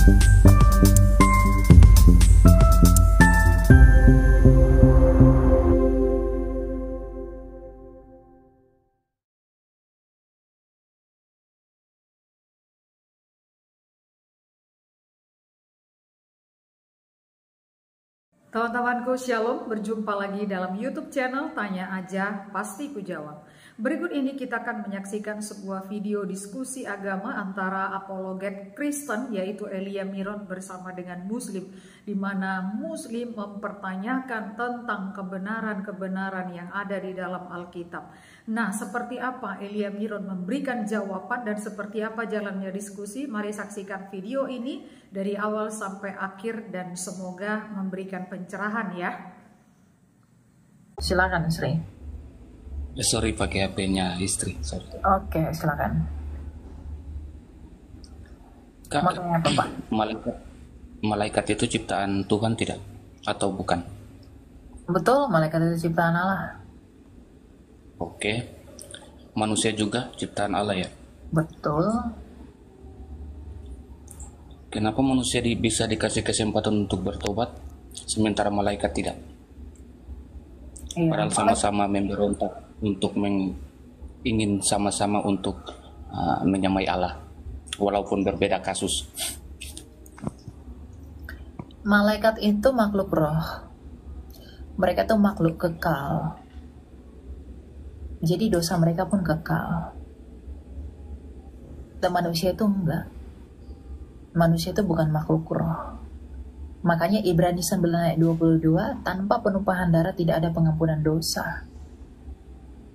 Teman-temanku, Shalom, berjumpa lagi dalam YouTube channel Tanya Aja Pasti Kujawab. Berikut ini kita akan menyaksikan sebuah video diskusi agama antara apologet Kristen yaitu Elia Miron bersama dengan Muslim, di mana Muslim mempertanyakan tentang kebenaran-kebenaran yang ada di dalam Alkitab. Nah, seperti apa Elia Miron memberikan jawaban dan seperti apa jalannya diskusi? Mari saksikan video ini dari awal sampai akhir dan semoga memberikan pencerahan ya. Silakan Sri. Sorry, pakai HP-nya istri. Sorry. Oke, silakan. Kak, Mau tanya apa, Pak? malaikat itu ciptaan Tuhan tidak? Atau bukan? Betul, malaikat itu ciptaan Allah. Oke. Manusia juga ciptaan Allah ya? Betul. Kenapa manusia bisa dikasih kesempatan untuk bertobat, sementara malaikat tidak? Iya. Padahal sama-sama memberontak untuk ingin sama-sama untuk menyamai Allah, walaupun berbeda kasus. Malaikat itu makhluk roh. Mereka itu makhluk kekal. Jadi dosa mereka pun kekal. Dan manusia itu enggak. Manusia itu bukan makhluk roh. Makanya Ibrani 9 ayat 22, tanpa penumpahan darah tidak ada pengampunan dosa.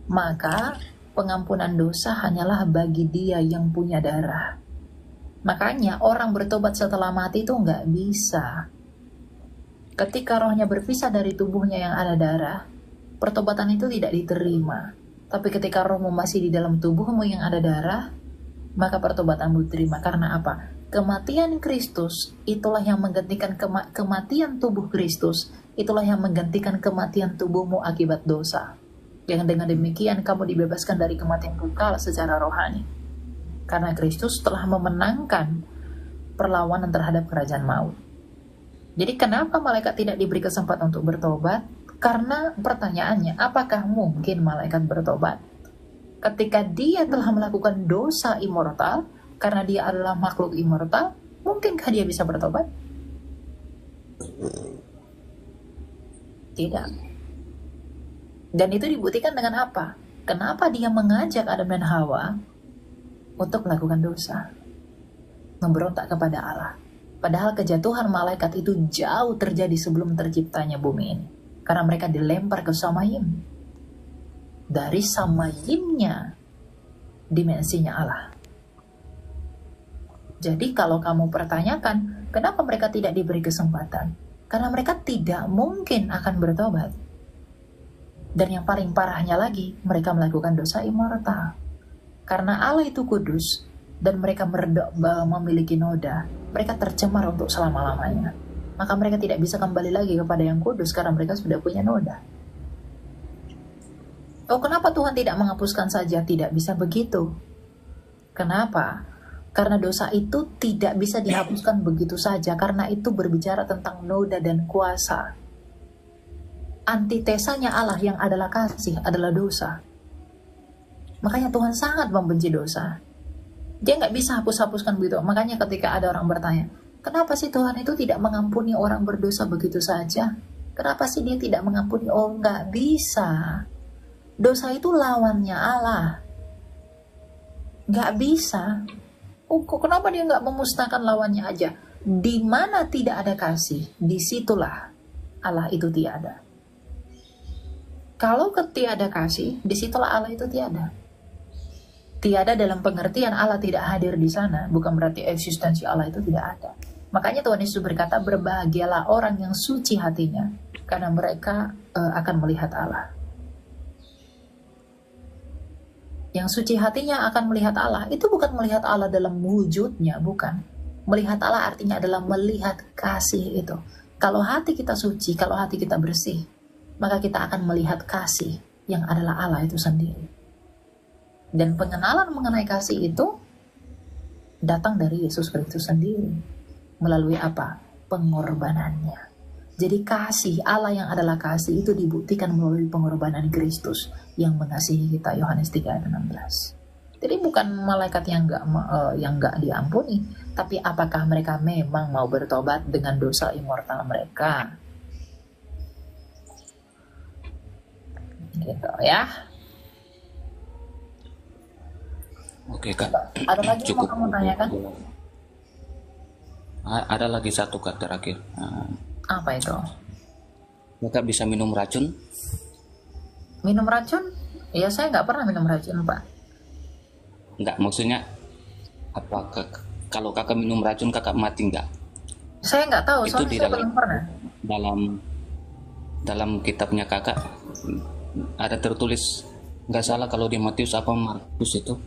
Maka pengampunan dosa hanyalah bagi dia yang punya darah. Makanya orang bertobat setelah mati itu nggak bisa. Ketika rohnya berpisah dari tubuhnya yang ada darah, pertobatan itu tidak diterima. Tapi ketika rohmu masih di dalam tubuhmu yang ada darah, maka pertobatanmu diterima. Karena apa? Kematian Kristus itulah yang menggantikan kematian tubuh Kristus, itulah yang menggantikan kematian tubuhmu akibat dosa. Yang dengan demikian kamu dibebaskan dari kematian kekal secara rohani. Karena Kristus telah memenangkan perlawanan terhadap kerajaan maut. Jadi kenapa malaikat tidak diberi kesempatan untuk bertobat? Karena pertanyaannya, apakah mungkin malaikat bertobat? Ketika dia telah melakukan dosa immortal, karena dia adalah makhluk immortal, mungkinkah dia bisa bertobat? Tidak. Dan itu dibuktikan dengan apa? Kenapa dia mengajak Adam dan Hawa untuk melakukan dosa? Memberontak kepada Allah. Padahal kejatuhan malaikat itu jauh terjadi sebelum terciptanya bumi ini. Karena mereka dilempar ke Samayim. Dari Samayimnya, dimensinya Allah. Jadi kalau kamu pertanyakan, kenapa mereka tidak diberi kesempatan? Karena mereka tidak mungkin akan bertobat. Dan yang paling parahnya lagi, mereka melakukan dosa immortal. Karena Allah itu kudus, dan mereka memiliki noda, mereka tercemar untuk selama-lamanya. Maka mereka tidak bisa kembali lagi kepada yang kudus, karena mereka sudah punya noda. Oh, kenapa Tuhan tidak menghapuskan saja? Tidak bisa begitu. Kenapa? Karena dosa itu tidak bisa dihapuskan begitu saja, karena itu berbicara tentang noda dan kuasa. Antitesanya Allah yang adalah kasih adalah dosa. Makanya Tuhan sangat membenci dosa. Dia nggak bisa hapus-hapuskan begitu. Makanya ketika ada orang bertanya, kenapa sih Tuhan itu tidak mengampuni orang berdosa begitu saja? Kenapa sih dia tidak mengampuni? Oh, nggak bisa. Dosa itu lawannya Allah. Nggak bisa. Oh, kenapa dia nggak memusnahkan lawannya aja? Di mana tidak ada kasih, disitulah Allah itu tiada. Kalau ketiada kasih, disitulah Allah itu tiada. Tiada dalam pengertian Allah tidak hadir di sana, bukan berarti eksistensi Allah itu tidak ada. Makanya Tuhan Yesus berkata, berbahagialah orang yang suci hatinya, karena mereka akan melihat Allah. Yang suci hatinya akan melihat Allah, itu bukan melihat Allah dalam wujudnya, bukan. Melihat Allah artinya adalah melihat kasih itu. Kalau hati kita suci, kalau hati kita bersih, maka kita akan melihat kasih yang adalah Allah itu sendiri. Dan pengenalan mengenai kasih itu datang dari Yesus Kristus sendiri. Melalui apa? Pengorbanannya. Jadi kasih Allah yang adalah kasih itu dibuktikan melalui pengorbanan Kristus yang mengasihi kita, Yohanes 3 ayat 16. Jadi bukan malaikat yang nggak diampuni, tapi apakah mereka memang mau bertobat dengan dosa immortal mereka? Gitu ya. Oke Kak, Ada lagi yang mau cukup. kamu tanyakan? Ada lagi satu Kak terakhir. Apa itu? Kakak bisa minum racun? Minum racun? Ya saya nggak pernah minum racun, Pak. Enggak, maksudnya kalau kakak minum racun kakak mati enggak? Saya nggak tahu, Itu soalnya di saya belum pernah. dalam kitabnya kakak ada tertulis, nggak salah kalau di Matius apa Markus itu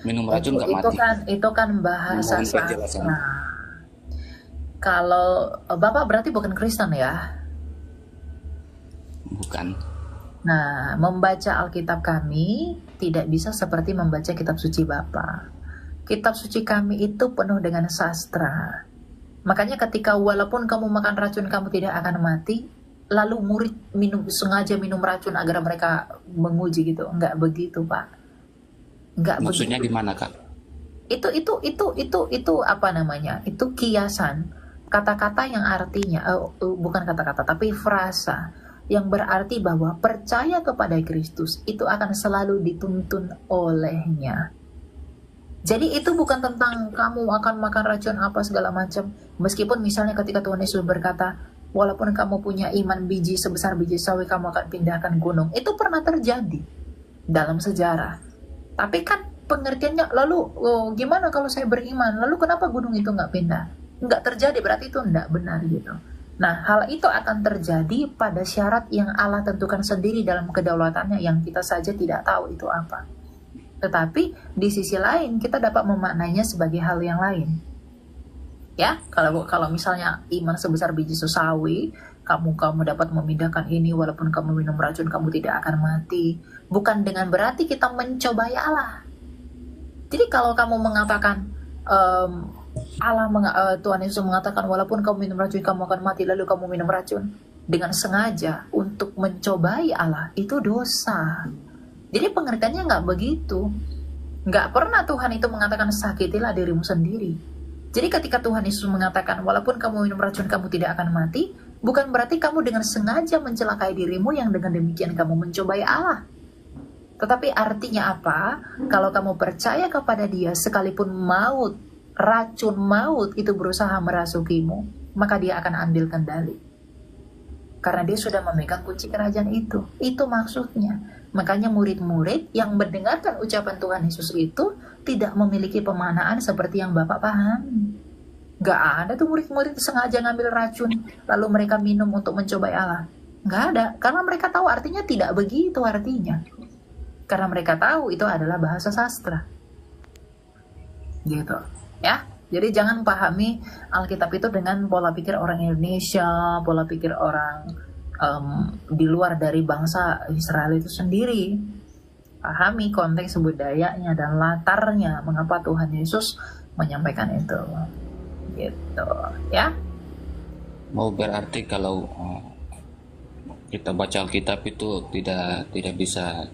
minum racun nggak mati. Itu kan bahasa Mohon penjelasan. sastra. Kalau Bapak berarti bukan Kristen ya? Bukan. Nah, membaca Alkitab kami tidak bisa seperti membaca kitab suci Bapa. Kitab suci kami itu penuh dengan sastra. Makanya ketika walaupun kamu makan racun kamu tidak akan mati, lalu murid sengaja minum racun agar mereka menguji gitu. Enggak begitu, Pak. Enggak Maksudnya begitu. gimana Kak? Itu apa namanya? Itu kiasan kata-kata yang artinya bukan kata-kata tapi frasa yang berarti bahwa percaya kepada Kristus itu akan selalu dituntun olehnya. Jadi itu bukan tentang kamu akan makan racun apa segala macam. Meskipun misalnya ketika Tuhan Yesus berkata, walaupun kamu punya iman biji sebesar biji sawi, kamu akan pindahkan gunung. Itu pernah terjadi dalam sejarah. Tapi kan pengertiannya, lalu gimana kalau saya beriman? Lalu kenapa gunung itu nggak pindah? Nggak terjadi, berarti itu nggak benar gitu. Nah, hal itu akan terjadi pada syarat yang Allah tentukan sendiri dalam kedaulatannya yang kita saja tidak tahu itu apa. Tetapi di sisi lain kita dapat memaknainya sebagai hal yang lain. Ya, kalau misalnya iman sebesar biji sawi, kamu dapat memindahkan ini walaupun kamu minum racun kamu tidak akan mati. Bukan dengan berarti kita mencobai Allah. Jadi kalau kamu mengatakan Tuhan Yesus mengatakan walaupun kamu minum racun kamu akan mati, lalu kamu minum racun dengan sengaja untuk mencobai Allah, itu dosa. Jadi pengertiannya nggak begitu. Nggak pernah Tuhan itu mengatakan sakitilah dirimu sendiri. Jadi ketika Tuhan Yesus mengatakan walaupun kamu minum racun kamu tidak akan mati, bukan berarti kamu dengan sengaja mencelakai dirimu yang dengan demikian kamu mencobai Allah. Tetapi artinya apa? Kalau kamu percaya kepada Dia sekalipun racun maut itu berusaha merasukimu, maka Dia akan ambil kendali. Karena Dia sudah memegang kunci kerajaan itu. Itu maksudnya. Makanya murid-murid yang mendengarkan ucapan Tuhan Yesus itu tidak memiliki pemaknaan seperti yang Bapak pahami. Gak ada tuh murid-murid sengaja ngambil racun lalu mereka minum untuk mencobai Allah. Gak ada, karena mereka tahu artinya tidak begitu artinya. Karena mereka tahu itu adalah bahasa sastra. Gitu. Ya, jadi jangan pahami Alkitab itu dengan pola pikir orang Indonesia, pola pikir orang di luar dari bangsa Israel itu sendiri. Pahami konteks budayanya dan latarnya mengapa Tuhan Yesus menyampaikan itu. Gitu, ya. Mau berarti kalau kita baca Alkitab itu tidak bisa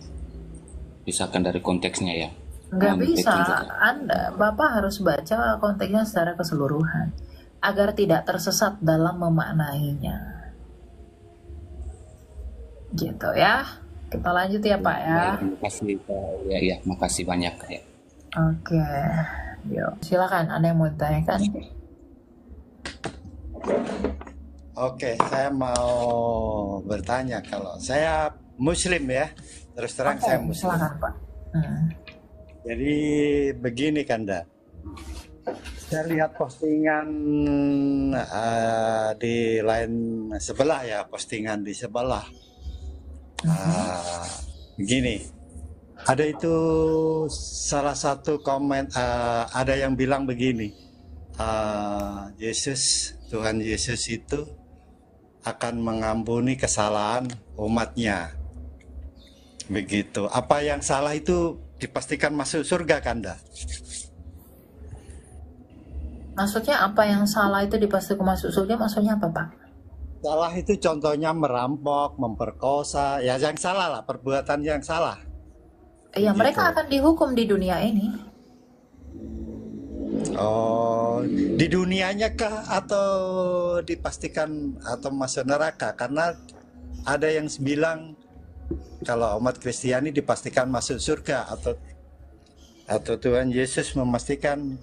pisahkan dari konteksnya ya? Nggak bisa, Bapak harus baca konteksnya secara keseluruhan agar tidak tersesat dalam memaknainya. Gitu ya. Kita lanjut ya Pak ya. Makasih ya, makasih banyak ya. Oke, yuk silakan ada yang mau ditanyakan? Oke, saya mau bertanya. Kalau saya Muslim ya, terus terang saya Muslim. Silakan Pak. Jadi begini Kanda, saya lihat postingan di lain sebelah ya, postingan di sebelah. Begini, ada itu salah satu komen, ada yang bilang begini, Tuhan Yesus itu akan mengampuni kesalahan umatnya. Begitu. Apa yang salah itu dipastikan masuk surga Kanda? Maksudnya apa yang salah itu dipastikan masuk surga, maksudnya apa, Pak? Salah itu contohnya merampok, memperkosa, ya yang salah lah, perbuatan yang salah. Ya, mereka Gitu. akan dihukum di dunia ini. Oh, di dunianya kah atau dipastikan atau masuk neraka? Karena ada yang bilang kalau umat Kristiani dipastikan masuk surga atau Tuhan Yesus memastikan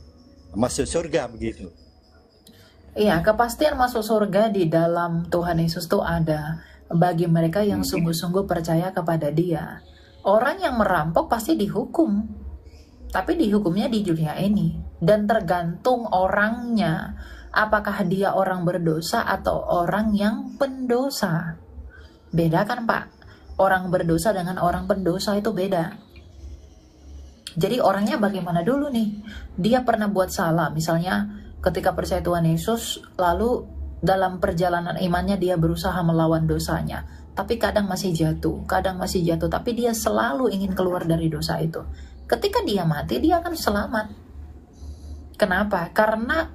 masuk surga begitu. Iya, kepastian masuk surga di dalam Tuhan Yesus itu ada bagi mereka yang sungguh-sungguh percaya kepada Dia. Orang yang merampok pasti dihukum, tapi dihukumnya di dunia ini. Dan tergantung orangnya, apakah dia orang berdosa atau orang yang pendosa. Beda kan, Pak? Orang berdosa dengan orang pendosa itu beda. Jadi orangnya bagaimana dulu nih? Dia pernah buat salah, misalnya ketika percaya Tuhan Yesus, lalu dalam perjalanan imannya dia berusaha melawan dosanya. Tapi kadang masih jatuh, tapi dia selalu ingin keluar dari dosa itu. Ketika dia mati, dia akan selamat. Kenapa? Karena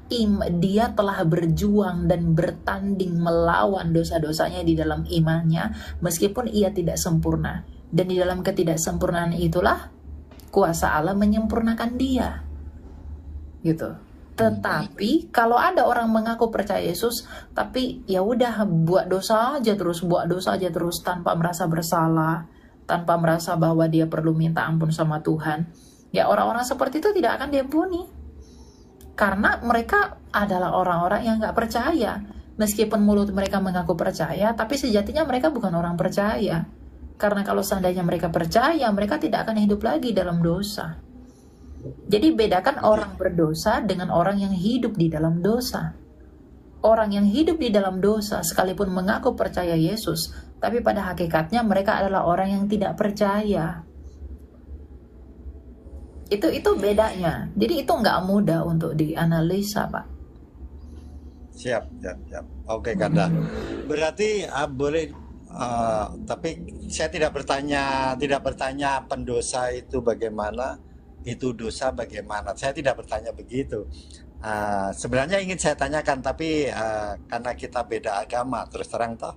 dia telah berjuang dan bertanding melawan dosa-dosanya di dalam imannya, meskipun ia tidak sempurna. Dan di dalam ketidaksempurnaan itulah kuasa Allah menyempurnakan dia. Gitu. Tetapi kalau ada orang mengaku percaya Yesus, tapi ya udah buat dosa aja terus tanpa merasa bersalah, tanpa merasa bahwa dia perlu minta ampun sama Tuhan, ya orang-orang seperti itu tidak akan diampuni. Karena mereka adalah orang-orang yang gak percaya. Meskipun mulut mereka mengaku percaya, tapi sejatinya mereka bukan orang percaya. Karena kalau seandainya mereka percaya, mereka tidak akan hidup lagi dalam dosa. Jadi bedakan orang berdosa dengan orang yang hidup di dalam dosa. Orang yang hidup di dalam dosa sekalipun mengaku percaya Yesus, tapi pada hakikatnya mereka adalah orang yang tidak percaya. Itu bedanya. Jadi itu nggak mudah untuk dianalisa, Pak. Siap. Oke, Kanda. Berarti boleh, tapi saya tidak bertanya pendosa itu bagaimana, itu dosa bagaimana. Saya tidak bertanya begitu. Sebenarnya ingin saya tanyakan, tapi karena kita beda agama, terus terang toh,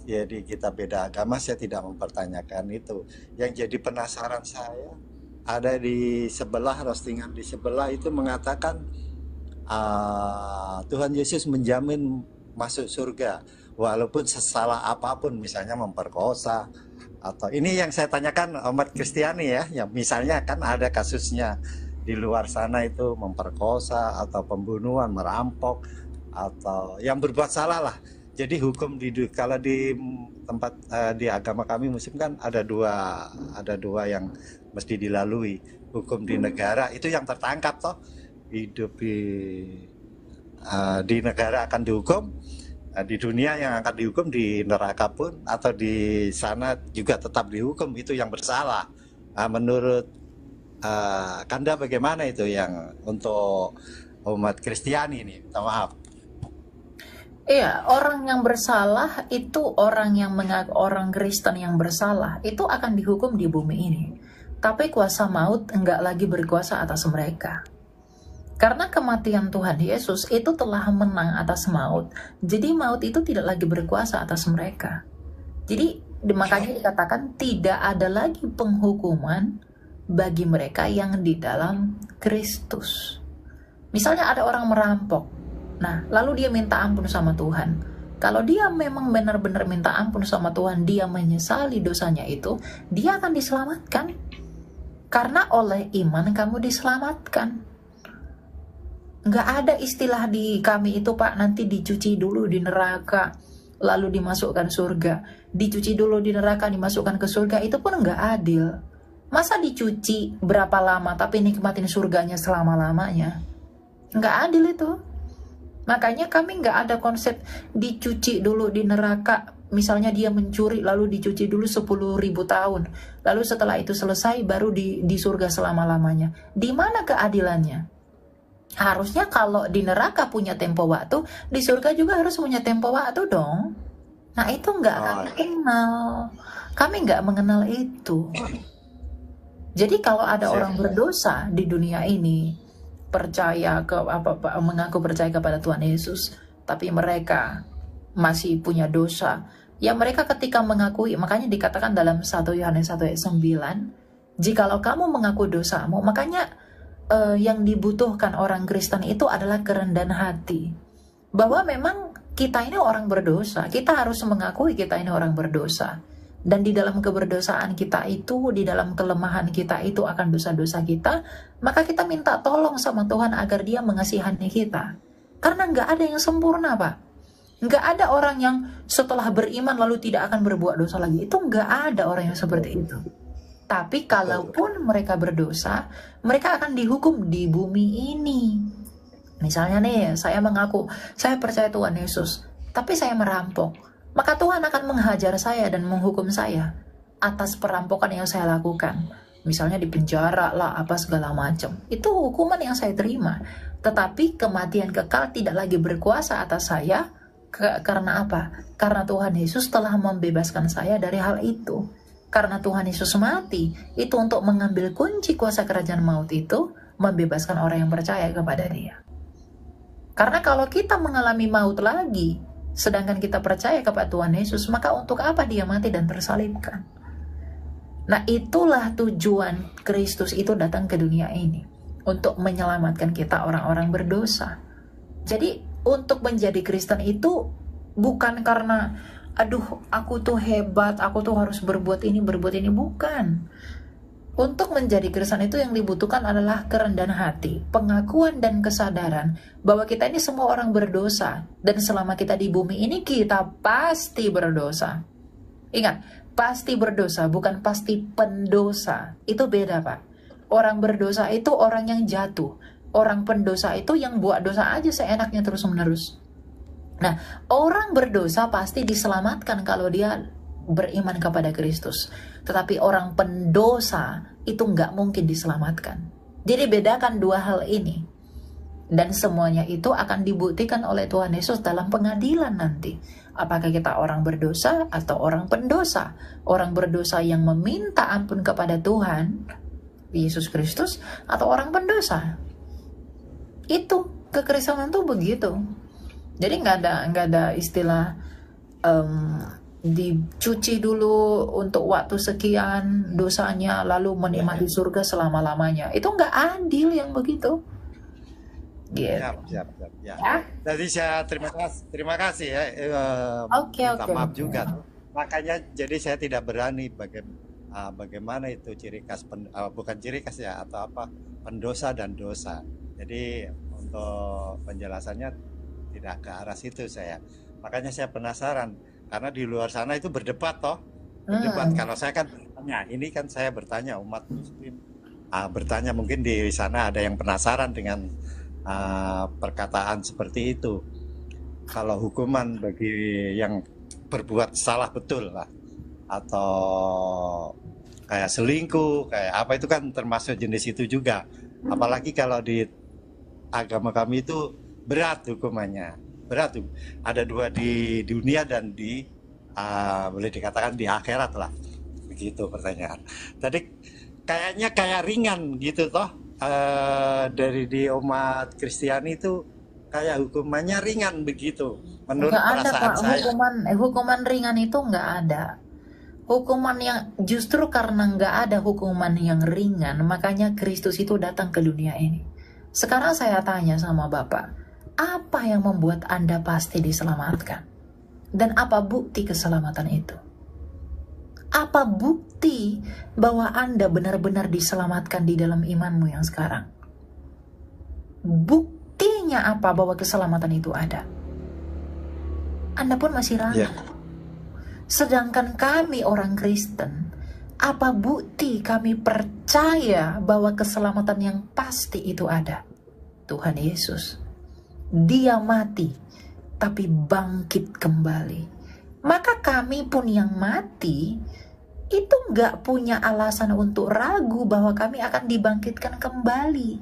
jadi kita beda agama, saya tidak mempertanyakan itu. Yang jadi penasaran saya, ada di sebelah, roastingan di sebelah itu mengatakan Tuhan Yesus menjamin masuk surga walaupun sesalah apapun, misalnya memperkosa atau ini yang saya tanyakan umat Kristiani ya, yang misalnya kan ada kasusnya di luar sana itu memperkosa atau pembunuhan, merampok atau yang berbuat salah lah. Jadi hukum kalau di tempat di agama kami Muslim kan ada dua yang mesti dilalui. Hukum di negara itu yang tertangkap toh, hidup di negara akan dihukum, di dunia yang akan dihukum, di neraka pun atau di sana juga tetap dihukum, itu yang bersalah. Menurut Kanda bagaimana itu yang untuk umat Kristiani ini? Minta maaf. Iya, orang yang bersalah itu orang Kristen yang bersalah itu akan dihukum di bumi ini. Tapi kuasa maut enggak lagi berkuasa atas mereka. Karena kematian Tuhan Yesus itu telah menang atas maut. Jadi maut itu tidak lagi berkuasa atas mereka. Jadi makanya dikatakan tidak ada lagi penghukuman bagi mereka yang di dalam Kristus. Misalnya ada orang merampok. Nah, lalu dia minta ampun sama Tuhan. Kalau dia memang benar-benar minta ampun sama Tuhan, dia menyesali dosanya itu, dia akan diselamatkan. Karena oleh iman kamu diselamatkan. Nggak ada istilah di kami itu, Pak, nanti dicuci dulu di neraka, lalu dimasukkan surga. Dicuci dulu di neraka, dimasukkan ke surga, itu pun nggak adil. Masa dicuci berapa lama, tapi nikmatin surganya selama-lamanya? Nggak adil itu. Makanya kami nggak ada konsep dicuci dulu di neraka. Misalnya dia mencuri lalu dicuci dulu 10.000 tahun. Lalu setelah itu selesai baru di surga selama-lamanya. Di mana keadilannya? Harusnya kalau di neraka punya tempo waktu, di surga juga harus punya tempo waktu dong. Nah itu nggak kami kenal. Kami nggak mengenal itu. Jadi kalau ada orang berdosa di dunia ini, mengaku percaya kepada Tuhan Yesus, tapi mereka masih punya dosa. Ya mereka ketika mengakui, makanya dikatakan dalam 1 Yohanes 1 ayat 9, jikalau kamu mengaku dosamu, makanya yang dibutuhkan orang Kristen itu adalah kerendahan hati. Bahwa memang kita ini orang berdosa, kita harus mengakui kita ini orang berdosa. Dan di dalam keberdosaan kita itu, di dalam kelemahan kita itu akan dosa-dosa kita, maka kita minta tolong sama Tuhan agar Dia mengasihani kita. Karena nggak ada yang sempurna, Pak. Nggak ada orang yang setelah beriman lalu tidak akan berbuat dosa lagi. Itu nggak ada orang yang seperti itu. Tapi kalaupun mereka berdosa, mereka akan dihukum di bumi ini. Misalnya nih, saya mengaku, saya percaya Tuhan Yesus, tapi saya merampok. Maka Tuhan akan menghajar saya dan menghukum saya atas perampokan yang saya lakukan. Misalnya di penjara lah, apa segala macam. Itu hukuman yang saya terima. Tetapi kematian kekal tidak lagi berkuasa atas saya. Karena apa? Karena Tuhan Yesus telah membebaskan saya dari hal itu. Karena Tuhan Yesus mati, itu untuk mengambil kunci kuasa kerajaan maut itu, membebaskan orang yang percaya kepada Dia. Karena kalau kita mengalami maut lagi, sedangkan kita percaya kepada Tuhan Yesus, maka untuk apa Dia mati dan tersalibkan? Nah, itulah tujuan Kristus itu datang ke dunia ini, untuk menyelamatkan kita orang-orang berdosa. Jadi untuk menjadi Kristen itu bukan karena aduh aku tuh hebat, aku tuh harus berbuat ini, bukan. Untuk menjadi Kristen itu yang dibutuhkan adalah kerendahan hati, pengakuan dan kesadaran bahwa kita ini semua orang berdosa, dan selama kita di bumi ini kita pasti berdosa. Ingat, pasti berdosa, bukan pasti pendosa. Itu beda, Pak. Orang berdosa itu orang yang jatuh. Orang pendosa itu yang buat dosa aja seenaknya terus-menerus. Nah, orang berdosa pasti diselamatkan kalau dia beriman kepada Kristus. Tetapi orang pendosa itu nggak mungkin diselamatkan. Jadi bedakan dua hal ini. Dan semuanya itu akan dibuktikan oleh Tuhan Yesus dalam pengadilan nanti. Apakah kita orang berdosa atau orang pendosa? Orang berdosa yang meminta ampun kepada Tuhan Yesus Kristus, atau orang pendosa? Itu kekristenan tuh begitu. Jadi nggak ada istilah dicuci dulu untuk waktu sekian dosanya lalu menikmati surga selama-lamanya. Itu nggak adil yang begitu. Gitu. Siap. Ya. Jadi saya terima kasih ya. Minta maaf juga. Makanya jadi saya tidak berani bagaimana itu ciri khas bukan ciri khas ya, atau apa, pendosa dan dosa. Jadi untuk penjelasannya tidak ke arah situ saya. Makanya saya penasaran karena di luar sana itu berdebat toh. Berdebat. Kalau saya kan bertanya, ini kan saya bertanya umat muslim. Bertanya, mungkin di sana ada yang penasaran dengan perkataan seperti itu. Kalau hukuman bagi yang berbuat salah betul lah, atau kayak selingkuh, kayak apa, itu kan termasuk jenis itu juga. Apalagi kalau di agama kami itu berat hukumannya, berat. Ada dua di dunia dan di boleh dikatakan di akhirat lah. Begitu pertanyaan. Tadi kayaknya kayak ringan gitu toh. Dari di umat Kristiani itu kayak hukumannya ringan begitu menurut perasaan saya. Hukuman ringan itu nggak ada. Hukuman yang justru karena nggak ada hukuman yang ringan, makanya Kristus itu datang ke dunia ini. Sekarang saya tanya sama Bapak, apa yang membuat Anda pasti diselamatkan? Dan apa bukti keselamatan itu? Apa bukti bahwa Anda benar-benar diselamatkan di dalam imanmu yang sekarang? Buktinya apa bahwa keselamatan itu ada? Anda pun masih ragu. Sedangkan kami orang Kristen, apa bukti kami percaya bahwa keselamatan yang pasti itu ada? Tuhan Yesus. Dia mati, tapi bangkit kembali. Maka kami pun yang mati, itu nggak punya alasan untuk ragu bahwa kami akan dibangkitkan kembali.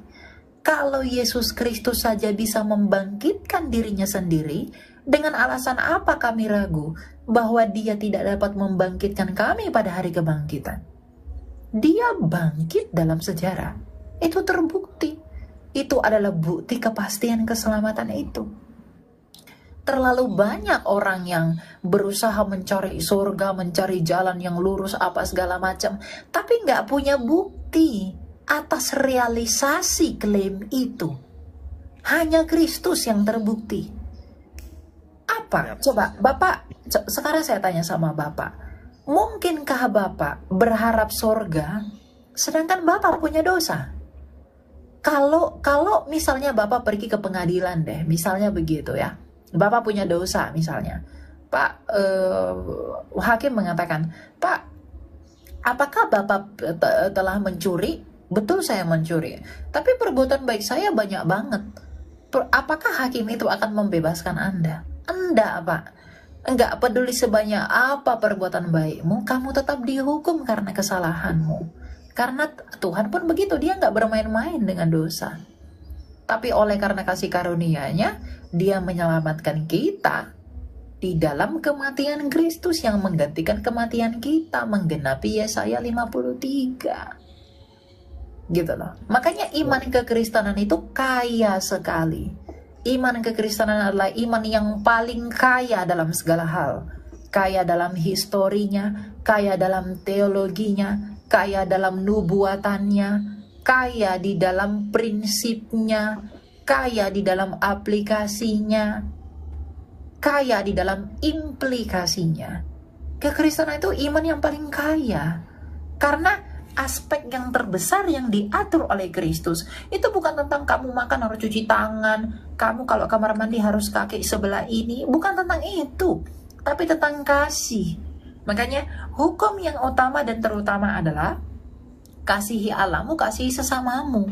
Kalau Yesus Kristus saja bisa membangkitkan dirinya sendiri, dengan alasan apa kami ragu bahwa Dia tidak dapat membangkitkan kami pada hari kebangkitan? Dia bangkit dalam sejarah. Itu terbukti. Itu adalah bukti kepastian keselamatan itu. Terlalu banyak orang yang berusaha mencari surga, mencari jalan yang lurus, apa segala macam, tapi nggak punya bukti atas realisasi klaim itu. Hanya Kristus yang terbukti. Apa? Coba Bapak, sekarang saya tanya sama Bapak. Mungkinkah Bapak berharap surga sedangkan Bapak punya dosa? Kalau misalnya Bapak pergi ke pengadilan deh, misalnya begitu ya. Bapak punya dosa misalnya. Pak, hakim mengatakan, Pak, apakah Bapak telah mencuri? Betul, saya mencuri. Tapi perbuatan baik saya banyak banget. Apakah hakim itu akan membebaskan Anda? Enggak, Pak. Enggak peduli sebanyak apa perbuatan baikmu, kamu tetap dihukum karena kesalahanmu. Karena Tuhan pun begitu, dia enggak bermain-main dengan dosa. Tapi oleh karena kasih karunia-Nya, dia menyelamatkan kita di dalam kematian Kristus yang menggantikan kematian kita, menggenapi Yesaya 53. Gitu loh. Makanya iman kekristenan itu kaya sekali. Iman kekristenan adalah iman yang paling kaya dalam segala hal. Kaya dalam historinya, kaya dalam teologinya, kaya dalam nubuatannya, kaya di dalam prinsipnya, kaya di dalam aplikasinya, kaya di dalam implikasinya. Kekristenan itu iman yang paling kaya. Karena aspek yang terbesar yang diatur oleh Kristus itu bukan tentang kamu makan harus cuci tangan, kamu kalau kamar mandi harus kaki sebelah ini, bukan tentang itu, tapi tentang kasih. Makanya hukum yang utama dan terutama adalah kasihi Allahmu, kasihi sesamamu.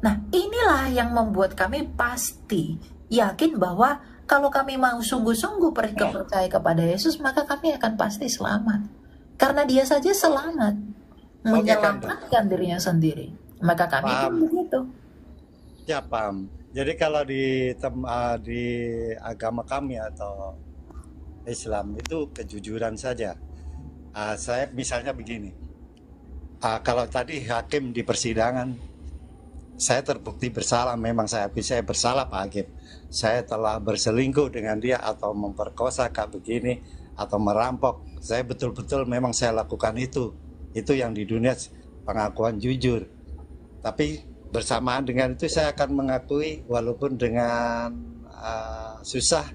Nah, inilah yang membuat kami pasti yakin bahwa kalau kami mau sungguh-sungguh percaya kepada Yesus, maka kami akan pasti selamat. Karena dia saja selamat, menyelamatkan dirinya sendiri. Maka kami pun begitu. Ya, paham. Jadi kalau di agama kami atau Islam itu kejujuran saja. Saya misalnya begini. Kalau tadi hakim di persidangan, saya terbukti bersalah, memang saya bersalah Pak Hakim. Saya telah berselingkuh dengan dia atau memperkosa Kak begini atau merampok. Saya betul-betul memang saya lakukan itu. Itu yang di dunia pengakuan jujur. Tapi bersamaan dengan itu saya akan mengakui walaupun dengan susah.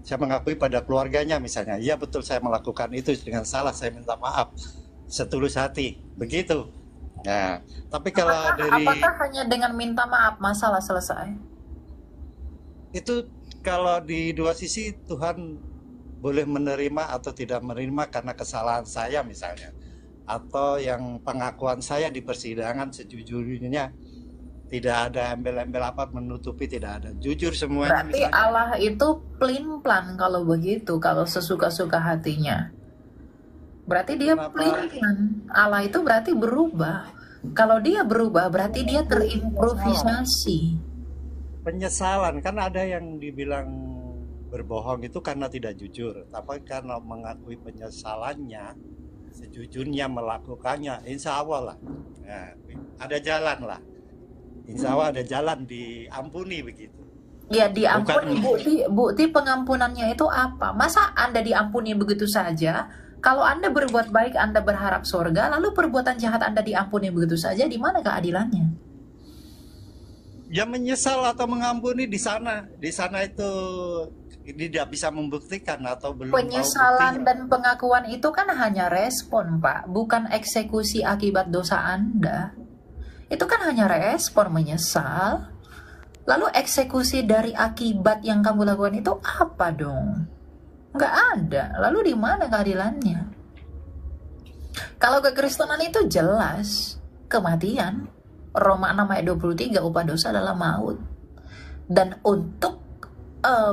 Saya mengakui pada keluarganya misalnya. Iya betul saya melakukan itu dengan salah, saya minta maaf. Setulus hati, begitu. Nah, tapi kalau apakah hanya dengan minta maaf masalah selesai? Itu kalau di dua sisi Tuhan boleh menerima atau tidak menerima karena kesalahan saya misalnya, atau yang pengakuan saya di persidangan sejujurnya tidak ada embel-embel apa menutupi, tidak ada, jujur semuanya. Berarti misalnya. Allah itu pelin-pelan kalau begitu, kalau sesuka-suka hatinya. Berarti dia pelin-pelan. Allah itu berarti berubah. Kalau dia berubah berarti dia terimprovisasi. Penyesalan, kan ada yang dibilang berbohong itu karena tidak jujur, tapi karena mengakui penyesalannya, sejujurnya melakukannya, insya Allah lah. Nah, ada jalan lah. Insya Allah ada jalan diampuni begitu. Ya diampuni. Bukti pengampunannya itu apa? Masa Anda diampuni begitu saja? Kalau Anda berbuat baik, Anda berharap surga, lalu perbuatan jahat Anda diampuni begitu saja, di mana keadilannya? Ya menyesal atau mengampuni di sana itu tidak bisa membuktikan atau belum. Penyesalan dan pengakuan itu kan hanya respon, Pak, bukan eksekusi akibat dosa Anda. Itu kan hanya respon menyesal. Lalu eksekusi dari akibat yang kamu lakukan itu apa dong? Nggak ada. Lalu di mana keadilannya? Kalau kekristenan itu jelas kematian. Roma 6 ayat 23, upah dosa adalah maut. Dan untuk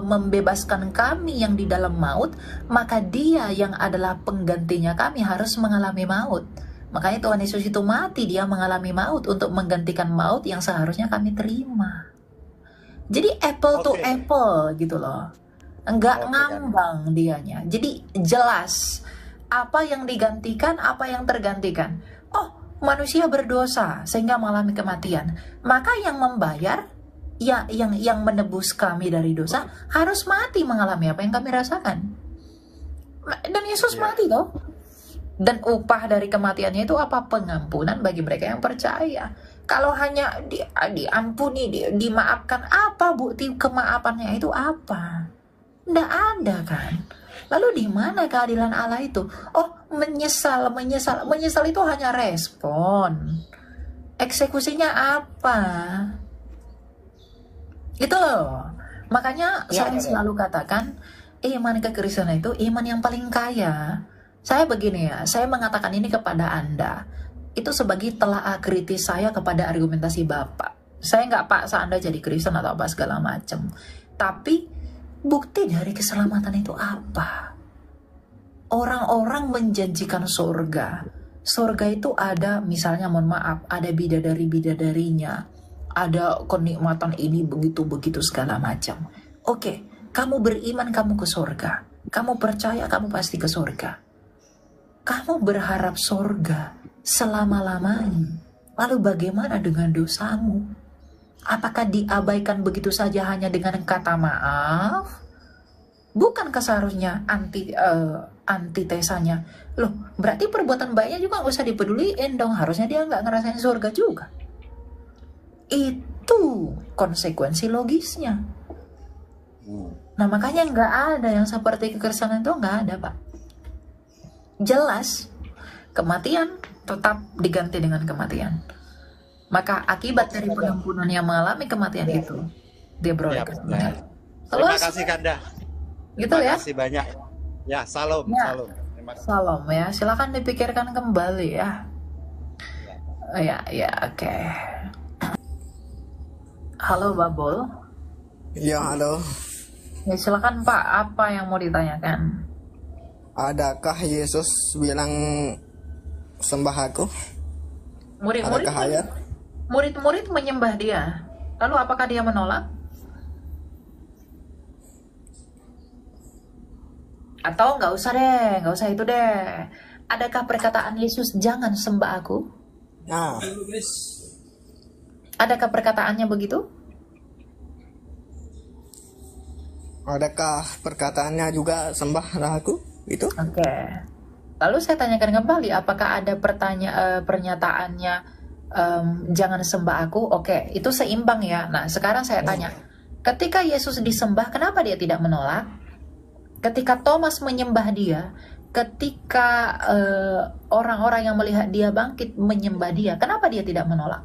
membebaskan kami yang di dalam maut, maka dia yang adalah penggantinya kami harus mengalami maut. Makanya Tuhan Yesus itu mati, dia mengalami maut untuk menggantikan maut yang seharusnya kami terima. Jadi apple to apple gitu loh. Enggak ngambang dianya. Jadi jelas apa yang digantikan, apa yang tergantikan. Oh, manusia berdosa sehingga mengalami kematian. Maka yang membayar, ya yang menebus kami dari dosa harus mati mengalami apa yang kami rasakan. Dan Yesus mati toh. Dan upah dari kematiannya itu apa? Pengampunan bagi mereka yang percaya. Kalau hanya diampuni, dimaafkan, apa bukti kemaafannya itu apa? Nggak ada kan? Lalu di mana keadilan Allah itu? Oh, menyesal itu hanya respon. Eksekusinya apa? Itu loh. Makanya saya selalu katakan, iman kekristenan itu iman yang paling kaya. Saya begini ya, saya mengatakan ini kepada Anda. Itu sebagai telaah kritis saya kepada argumentasi Bapak. Saya nggak paksa Anda jadi Kristen atau apa segala macam. Tapi bukti dari keselamatan itu apa? Orang-orang menjanjikan surga. Surga itu ada, misalnya mohon maaf, ada bidadari-bidadarinya. Ada kenikmatan ini, begitu-begitu segala macam. Oke, kamu beriman, kamu ke surga. Kamu percaya, kamu pasti ke surga. Kamu berharap surga selama-lamanya. Lalu bagaimana dengan dosamu? Apakah diabaikan begitu saja hanya dengan kata maaf? Bukankah seharusnya antitesanya? Loh, berarti perbuatan baiknya juga nggak usah dipeduliin dong. Harusnya dia nggak ngerasain surga juga. Itu konsekuensi logisnya. Nah, makanya nggak ada yang seperti kekristenan itu, nggak ada, Pak. Jelas, kematian tetap diganti dengan kematian. Maka akibat dari pengampunan yang mengalami kematian itu, dia beroleh keselamatan. Terima kasih Kanda. Gitu Terima ya. kasih banyak. Ya, salam, Ya. salam. Terima kasih. Salam ya, silakan dipikirkan kembali ya. Ya, oke. Halo Babol. Ya, halo. Ya silakan Pak, apa yang mau ditanyakan? Adakah Yesus bilang sembah aku? Murid-murid Adakah ayat? murid-murid menyembah dia. Lalu apakah dia menolak? Atau nggak usah itu deh. Adakah perkataan Yesus jangan sembah aku? Nah, Adakah perkataannya begitu? adakah perkataannya juga sembah aku? Itu? Oke. Lalu saya tanyakan kembali, apakah ada pernyataannya jangan sembah aku? Oke, itu seimbang ya. Nah, sekarang saya tanya, ketika Yesus disembah, kenapa dia tidak menolak? Ketika Thomas menyembah dia, ketika orang-orang yang melihat dia bangkit menyembah dia, kenapa dia tidak menolak?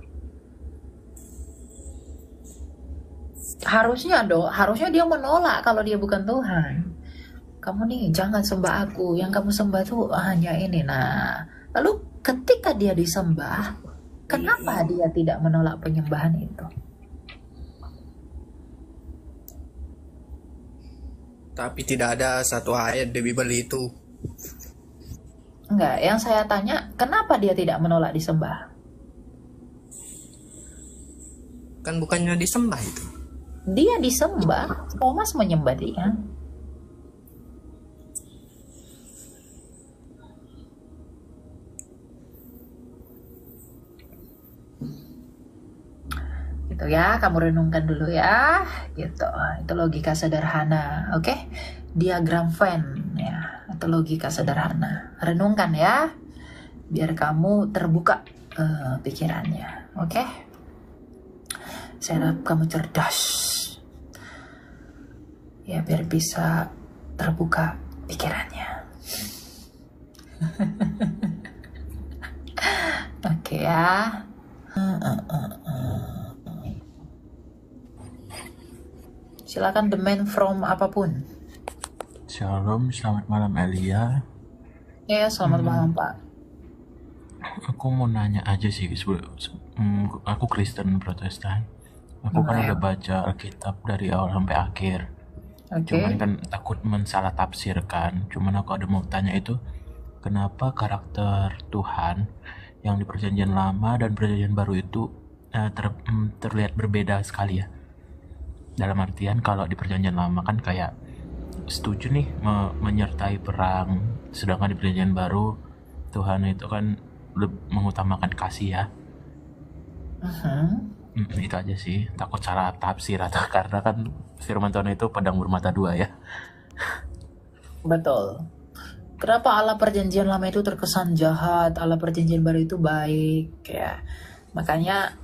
Harusnya dia menolak kalau dia bukan Tuhan. Kamu nih jangan sembah aku, yang kamu sembah tuh hanya ini. Nah, lalu ketika dia disembah, kenapa dia tidak menolak penyembahan itu? Tapi tidak ada satu ayat di Bible itu. Enggak, yang saya tanya, kenapa dia tidak menolak disembah? Kan bukannya disembah itu. Dia disembah, Thomas menyembah dia. Gitu ya, kamu renungkan dulu ya. Gitu. Itu logika sederhana, oke? Diagram Venn ya, itu logika sederhana. Renungkan ya, biar kamu terbuka pikirannya, oke? Saya harap kamu cerdas. Ya, biar bisa terbuka pikirannya. Oke ya. Silakan the man from apapun. Shalom, selamat malam Elia. Ya, selamat malam Pak. Aku mau nanya aja sih, aku Kristen Protestan. Aku kan udah baca Alkitab dari awal sampai akhir. Cuman kan takut mensalah tafsirkan. Cuman aku ada mau tanya itu, kenapa karakter Tuhan yang di Perjanjian Lama dan Perjanjian Baru itu terlihat berbeda sekali ya? Dalam artian kalau di Perjanjian Lama kan kayak setuju nih menyertai perang, sedangkan di Perjanjian Baru Tuhan itu kan mengutamakan kasih ya. Itu aja sih, takut salah tafsir atau karena kan firman Tuhan itu pedang bermata dua ya. Betul. Kenapa Allah perjanjian lama itu terkesan jahat, Allah perjanjian baru itu baik ya. Makanya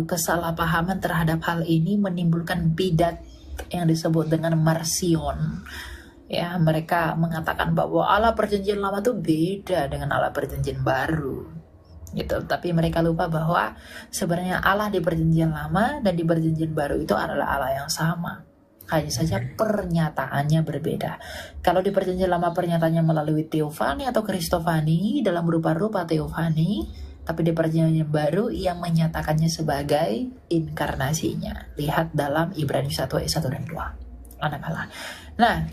kesalahpahaman terhadap hal ini menimbulkan bidat yang disebut dengan Marcion. Ya, mereka mengatakan bahwa Allah perjanjian lama itu beda dengan Allah perjanjian baru. Gitu. Tapi mereka lupa bahwa sebenarnya Allah di perjanjian lama dan di perjanjian baru itu adalah Allah yang sama. Hanya saja pernyataannya berbeda. Kalau di perjanjian lama pernyataannya melalui teofani atau kristofani dalam rupa-rupa teofani, tapi di perjanjian baru ia menyatakannya sebagai inkarnasinya. Lihat dalam Ibrani 1 ayat 1 dan 2. Anak Allah. Nah,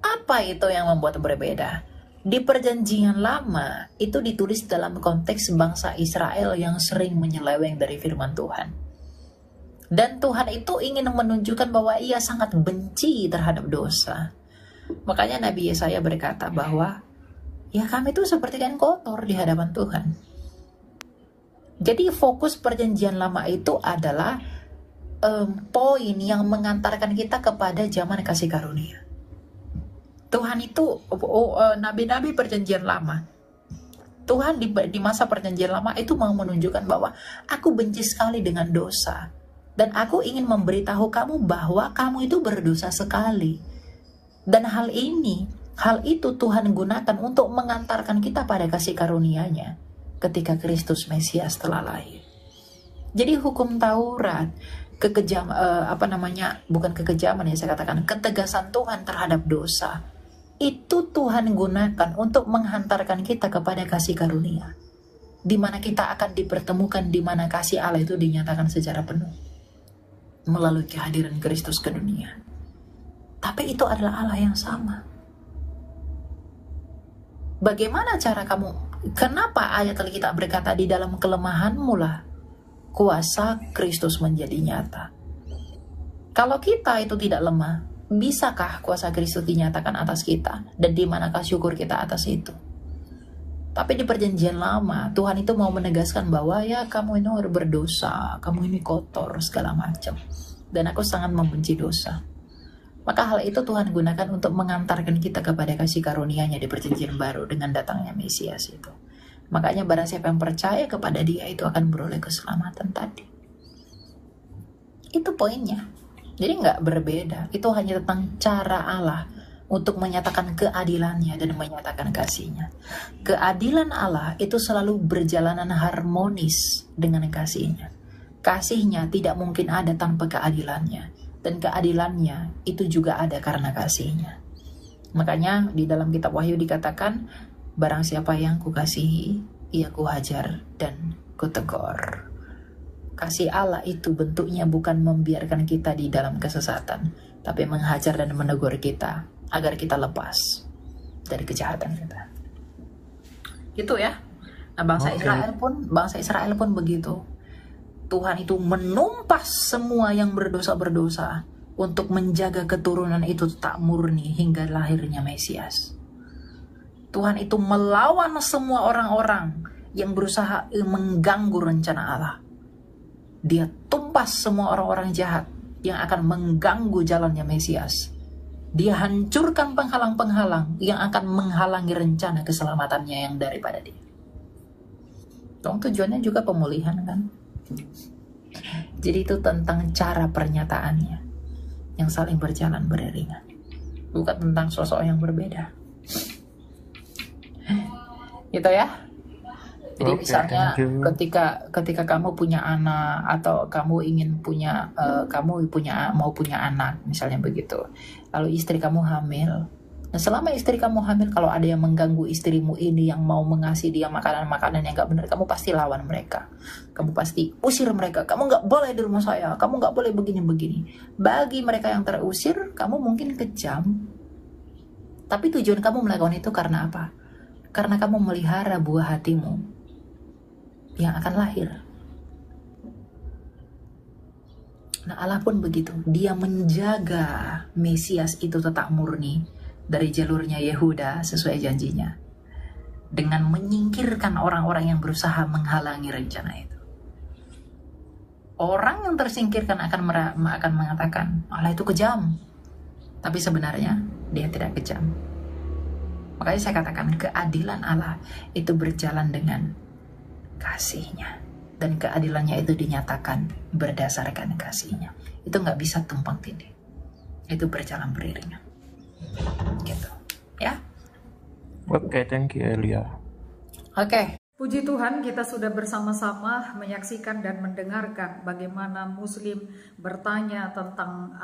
apa itu yang membuat berbeda? Di perjanjian lama itu ditulis dalam konteks bangsa Israel yang sering menyeleweng dari firman Tuhan. Dan Tuhan itu ingin menunjukkan bahwa ia sangat benci terhadap dosa. Makanya Nabi Yesaya berkata bahwa ya kami itu seperti kain kotor di hadapan Tuhan. Jadi fokus perjanjian lama itu adalah poin yang mengantarkan kita kepada zaman kasih karunia. Tuhan itu nabi-nabi perjanjian lama. Tuhan di masa perjanjian lama itu mau menunjukkan bahwa aku benci sekali dengan dosa. Dan aku ingin memberitahu kamu bahwa kamu itu berdosa sekali. Dan hal itu Tuhan gunakan untuk mengantarkan kita pada kasih karunia-Nya ketika Kristus Mesias telah lahir. Jadi hukum Taurat, ketegasan Tuhan terhadap dosa itu Tuhan gunakan untuk menghantarkan kita kepada kasih karunia, di mana kita akan dipertemukan, di mana kasih Allah itu dinyatakan secara penuh melalui kehadiran Kristus ke dunia. Tapi itu adalah Allah yang sama. Bagaimana cara kamu? Kenapa ayat Alkitab berkata di dalam kelemahanmu lah kuasa Kristus menjadi nyata? Kalau kita itu tidak lemah, bisakah kuasa Kristus dinyatakan atas kita? Dan di manakah syukur kita atas itu? Tapi di perjanjian lama, Tuhan itu mau menegaskan bahwa ya kamu ini harus berdosa, kamu ini kotor, segala macam. Dan aku sangat membenci dosa. Maka hal itu Tuhan gunakan untuk mengantarkan kita kepada kasih karunia-Nya di perjanjian baru dengan datangnya Mesias itu. Makanya barang siapa yang percaya kepada Dia itu akan beroleh keselamatan tadi. Itu poinnya. Jadi nggak berbeda. Itu hanya tentang cara Allah untuk menyatakan keadilannya dan menyatakan kasih-Nya. Keadilan Allah itu selalu berjalanan harmonis dengan kasih-Nya. Kasih-Nya tidak mungkin ada tanpa keadilannya. Dan keadilannya itu juga ada karena kasih-Nya. Makanya di dalam kitab Wahyu dikatakan, barang siapa yang kukasihi, ia kuhajar dan kutegur. Kasih Allah itu bentuknya bukan membiarkan kita di dalam kesesatan, tapi menghajar dan menegur kita agar kita lepas dari kejahatan kita. Gitu ya. Nah, bangsa Israel pun begitu. Tuhan itu menumpas semua yang berdosa-berdosa untuk menjaga keturunan itu tetap murni hingga lahirnya Mesias. Tuhan itu melawan semua orang-orang yang berusaha mengganggu rencana Allah. Dia tumpas semua orang-orang jahat yang akan mengganggu jalannya Mesias. Dia hancurkan penghalang-penghalang yang akan menghalangi rencana keselamatannya yang daripada Dia. Tujuannya juga pemulihan kan? Jadi itu tentang cara pernyataannya yang saling berjalan beriringan, bukan tentang sosok yang berbeda. Gitu ya. Jadi misalnya ketika kamu punya anak atau kamu mau punya anak misalnya begitu, lalu istri kamu hamil. Nah, selama istri kamu hamil, kalau ada yang mengganggu istrimu ini, yang mau mengasih dia makanan-makanan yang gak benar, kamu pasti lawan mereka. Kamu pasti usir mereka. Kamu gak boleh di rumah saya. Kamu gak boleh begini-begini. Bagi mereka yang terusir, kamu mungkin kejam. Tapi tujuan kamu melakukan itu karena apa? Karena kamu melihara buah hatimu yang akan lahir. Nah, Allah pun begitu. Dia menjaga Mesias itu tetap murni dari jalurnya Yehuda sesuai janjinya. dengan menyingkirkan orang-orang yang berusaha menghalangi rencana itu. Orang yang tersingkirkan akan mengatakan Allah itu kejam, tapi sebenarnya dia tidak kejam. Makanya saya katakan keadilan Allah itu berjalan dengan kasih-Nya, dan keadilannya itu dinyatakan berdasarkan kasih-Nya. Itu nggak bisa tumpang tindih, itu berjalan beriringan gitu ya. Oke, thank you Elia. Oke. Puji Tuhan, kita sudah bersama-sama menyaksikan dan mendengarkan bagaimana Muslim bertanya tentang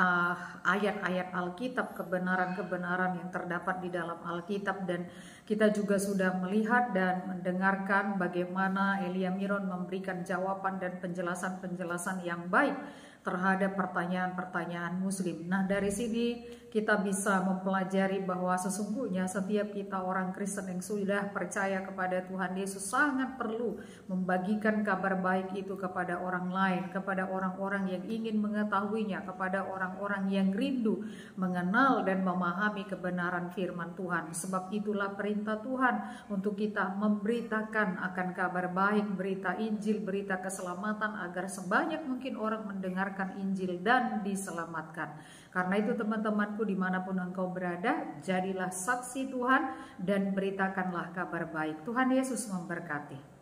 ayat-ayat Alkitab, kebenaran-kebenaran yang terdapat di dalam Alkitab, dan kita juga sudah melihat dan mendengarkan bagaimana Elia Miron memberikan jawaban dan penjelasan-penjelasan yang baik terhadap pertanyaan-pertanyaan Muslim. Nah, dari sini kita bisa mempelajari bahwa sesungguhnya setiap kita orang Kristen yang sudah percaya kepada Tuhan Yesus sangat perlu membagikan kabar baik itu kepada orang lain, kepada orang-orang yang ingin mengetahuinya, kepada orang-orang yang rindu mengenal dan memahami kebenaran firman Tuhan. Sebab itulah perintah Tuhan untuk kita memberitakan akan kabar baik, berita Injil, berita keselamatan, agar sebanyak mungkin orang mendengar Injil dan diselamatkan. Karena itu teman-temanku, dimanapun engkau berada, jadilah saksi Tuhan dan beritakanlah kabar baik. Tuhan Yesus memberkati.